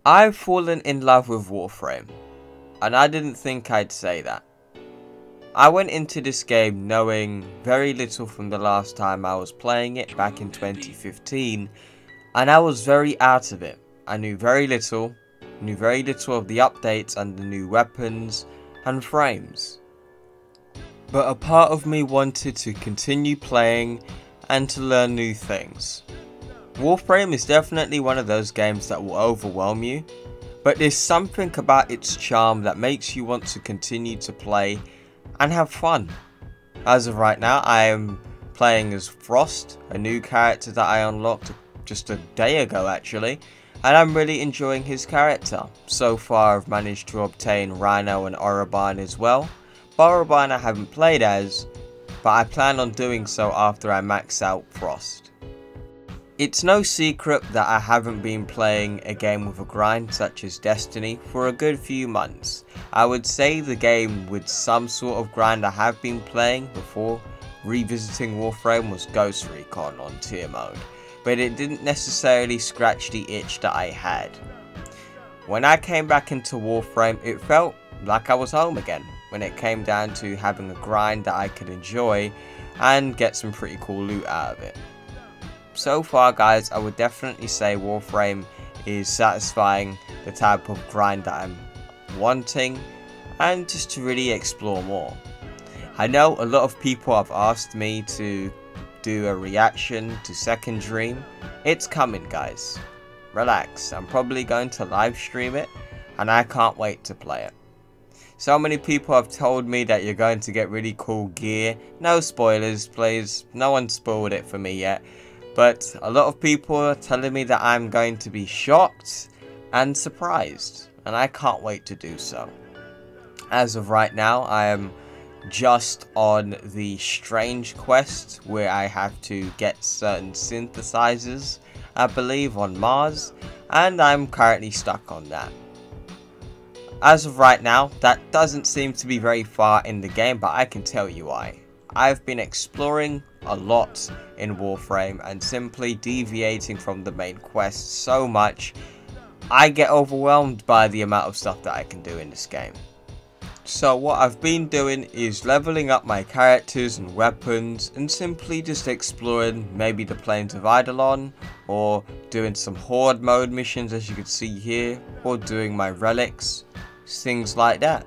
I've fallen in love with Warframe, and I didn't think I'd say that. I went into this game knowing very little from the last time I was playing it back in 2015, and I was very out of it. I knew very little of the updates and the new weapons and frames. But a part of me wanted to continue playing and to learn new things. Warframe is definitely one of those games that will overwhelm you, but there's something about its charm that makes you want to continue to play and have fun. As of right now, I am playing as Frost, a new character that I unlocked just a day ago actually, and I'm really enjoying his character. So far I've managed to obtain Rhino and Oroban as well. Oroban I haven't played as, but I plan on doing so after I max out Frost. It's no secret that I haven't been playing a game with a grind such as Destiny for a good few months. I would say the game with some sort of grind I have been playing before revisiting Warframe was Ghost Recon on tier mode, but it didn't necessarily scratch the itch that I had. When I came back into Warframe, it felt like I was home again when it came down to having a grind that I could enjoy and get some pretty cool loot out of it. So far guys, I would definitely say Warframe is satisfying the type of grind that I'm wanting and just to really explore more. I know a lot of people have asked me to do a reaction to Second Dream. It's coming guys. Relax, I'm probably going to live stream it and I can't wait to play it. So many people have told me that you're going to get really cool gear. No spoilers please, no one spoiled it for me yet. But a lot of people are telling me that I'm going to be shocked and surprised, and I can't wait to do so. As of right now, I am just on the strange quest where I have to get certain synthesizers, I believe, on Mars, and I'm currently stuck on that. As of right now, that doesn't seem to be very far in the game, but I can tell you why. I've been exploring a lot in Warframe and simply deviating from the main quest so much, I get overwhelmed by the amount of stuff that I can do in this game. So what I've been doing is leveling up my characters and weapons and simply just exploring maybe the plains of Eidolon, or doing some horde mode missions as you can see here, or doing my relics, things like that.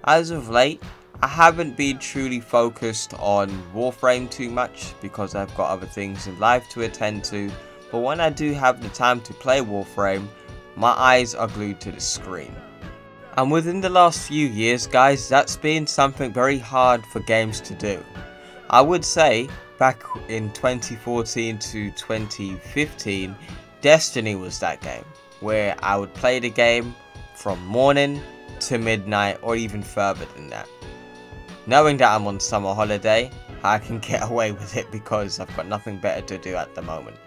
As of late, I haven't been truly focused on Warframe too much because I've got other things in life to attend to, but when I do have the time to play Warframe, my eyes are glued to the screen. And within the last few years guys, that's been something very hard for games to do. I would say back in 2014 to 2015, Destiny was that game, where I would play the game from morning to midnight or even further than that. Knowing that I'm on summer holiday, I can get away with it because I've got nothing better to do at the moment.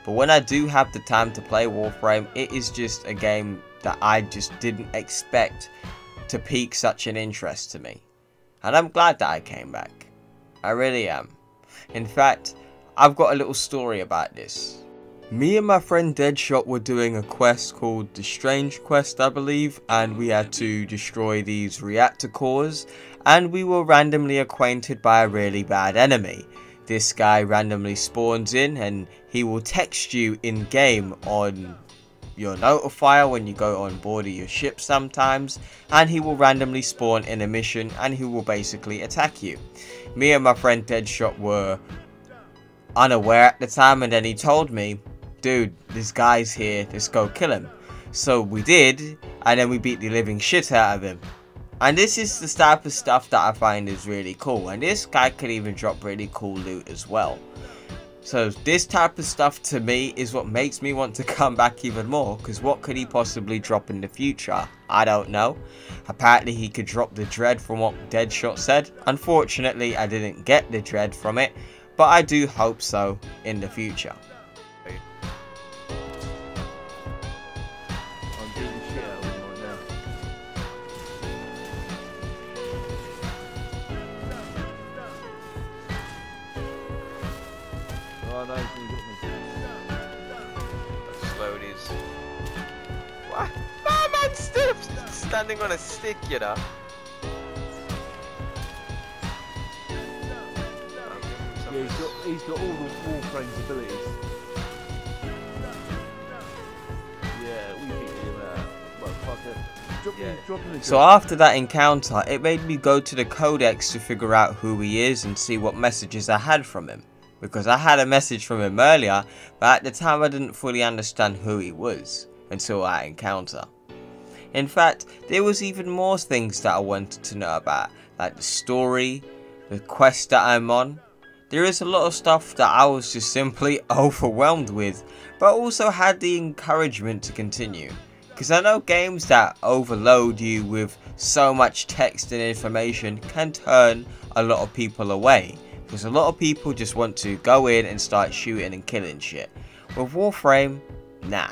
But when I do have the time to play Warframe, it is just a game that I just didn't expect to pique such an interest to me. And I'm glad that I came back. I really am. In fact, I've got a little story about this. Me and my friend Deadshot were doing a quest called the Strange Quest, I believe, and we had to destroy these reactor cores, and we were randomly acquainted by a really bad enemy. This guy randomly spawns in and he will text you in game on your notifier when you go on board of your ship sometimes, and he will randomly spawn in a mission and he will basically attack you. Me and my friend Deadshot were unaware at the time, and then he told me, dude, this guy's here, let's go kill him. So we did, and then we beat the living shit out of him. And this is the type of stuff that I find is really cool, and this guy can even drop really cool loot as well. So this type of stuff to me is what makes me want to come back even more, because what could he possibly drop in the future? I don't know. Apparently he could drop the dread from what Deadshot said. Unfortunately I didn't get the dread from it, but I do hope so in the future. Slow these. What? My man's still standing on a stick, you know. Yeah, he's got all the Warframe's abilities. Yeah, we beat him, motherfucker. Drop him So after that encounter, it made me go to the codex to figure out who he is and see what messages I had from him. Because I had a message from him earlier, but at the time I didn't fully understand who he was until that encounter. In fact, there was even more things that I wanted to know about, like the story, the quest that I'm on. There is a lot of stuff that I was just simply overwhelmed with, but also had the encouragement to continue. Because I know games that overload you with so much text and information can turn a lot of people away. Because a lot of people just want to go in and start shooting and killing shit. With Warframe, nah.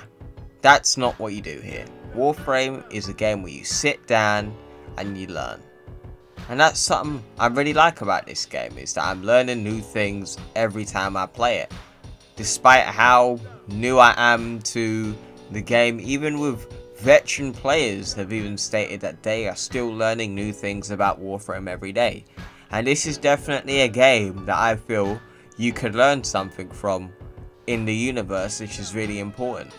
That's not what you do here. Warframe is a game where you sit down and you learn. And that's something I really like about this game, is that I'm learning new things every time I play it. Despite how new I am to the game, even with veteran players have even stated that they are still learning new things about Warframe every day. And this is definitely a game that I feel you could learn something from in the universe, which is really important.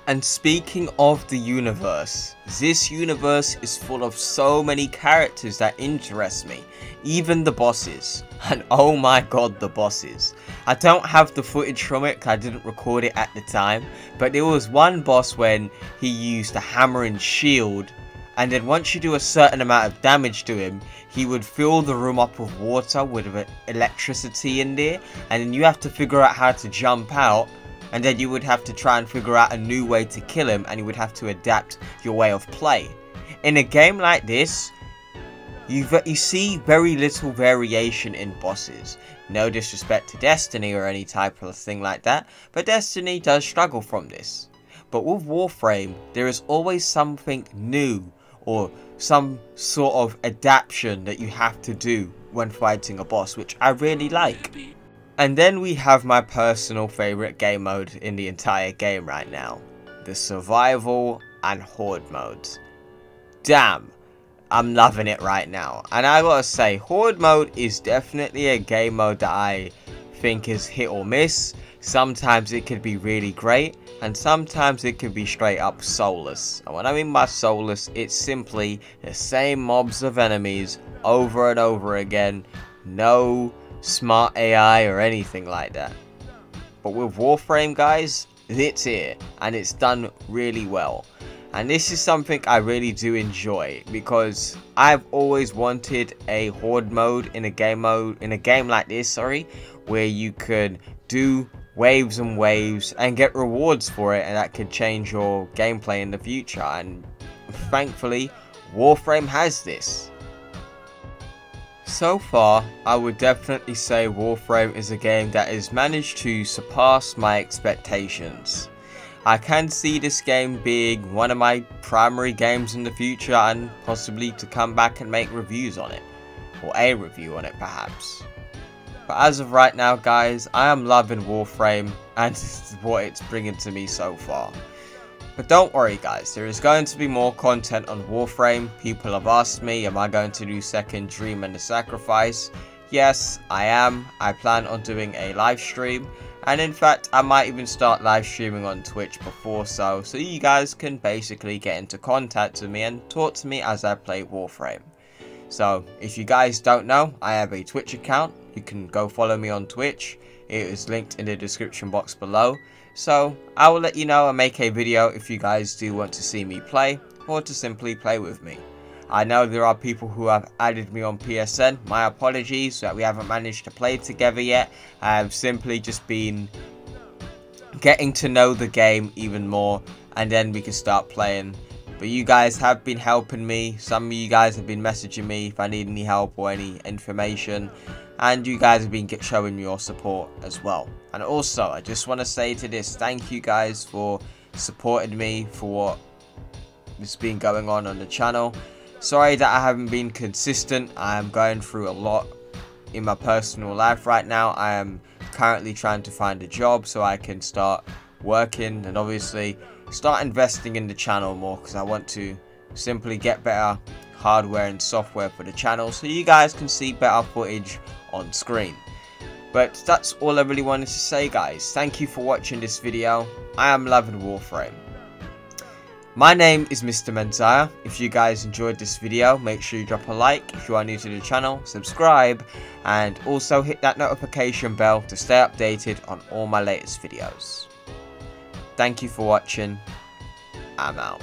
And speaking of the universe, this universe is full of so many characters that interest me, even the bosses. And oh my god, the bosses. I don't have the footage from it because I didn't record it at the time, but there was one boss when he used a hammer and shield, and then once you do a certain amount of damage to him, he would fill the room up with water with electricity in there, and then you have to figure out how to jump out. And then you would have to try and figure out a new way to kill him, and you would have to adapt your way of play. In a game like this, you see very little variation in bosses. No disrespect to Destiny or any type of thing like that, but Destiny does struggle from this. But with Warframe, there is always something new or some sort of adaptation that you have to do when fighting a boss, which I really like. And then we have my personal favourite game mode in the entire game right now. The survival and horde modes. Damn, I'm loving it right now. And I gotta say, horde mode is definitely a game mode that I think is hit or miss. Sometimes it could be really great, and sometimes it could be straight up soulless. And when I mean by soulless, it's simply the same mobs of enemies over and over again. No smart AI or anything like that. But with Warframe, guys, it's here and it's done really well. And this is something I really do enjoy, because I've always wanted a horde mode in a game like this, where you could do waves and waves and get rewards for it, and that could change your gameplay in the future. And thankfully, Warframe has this. So far, I would definitely say Warframe is a game that has managed to surpass my expectations. I can see this game being one of my primary games in the future, and possibly to come back and make reviews on it. Or a review on it perhaps. But as of right now, guys, I am loving Warframe and what it's bringing to me so far. But don't worry, guys, there is going to be more content on Warframe. People have asked me, am I going to do Second Dream and the Sacrifice? Yes, I am. I plan on doing a live stream. And in fact, I might even start live streaming on Twitch before so you guys can basically get into contact with me and talk to me as I play Warframe. So, if you guys don't know, I have a Twitch account. You can go follow me on Twitch. It is linked in the description box below. So, I will let you know and make a video if you guys do want to see me play, or to simply play with me. I know there are people who have added me on PSN. My apologies that we haven't managed to play together yet. I have simply just been getting to know the game even more, and then we can start playing. But you guys have been helping me. Some of you guys have been messaging me if I need any help or any information. And you guys have been showing your support as well. And also, I just want to say to this, thank you guys for supporting me for what has been going on the channel. Sorry that I haven't been consistent. I am going through a lot in my personal life right now. I am currently trying to find a job so I can start working, and obviously start investing in the channel more, because I want to simply get better hardware and software for the channel so you guys can see better footage on screen. But that's all I really wanted to say, guys. Thank you for watching this video. I am loving Warframe. My name is MrMenziah. If you guys enjoyed this video, make sure you drop a like. If you are new to the channel, subscribe, and also hit that notification bell to stay updated on all my latest videos. Thank you for watching. I'm out.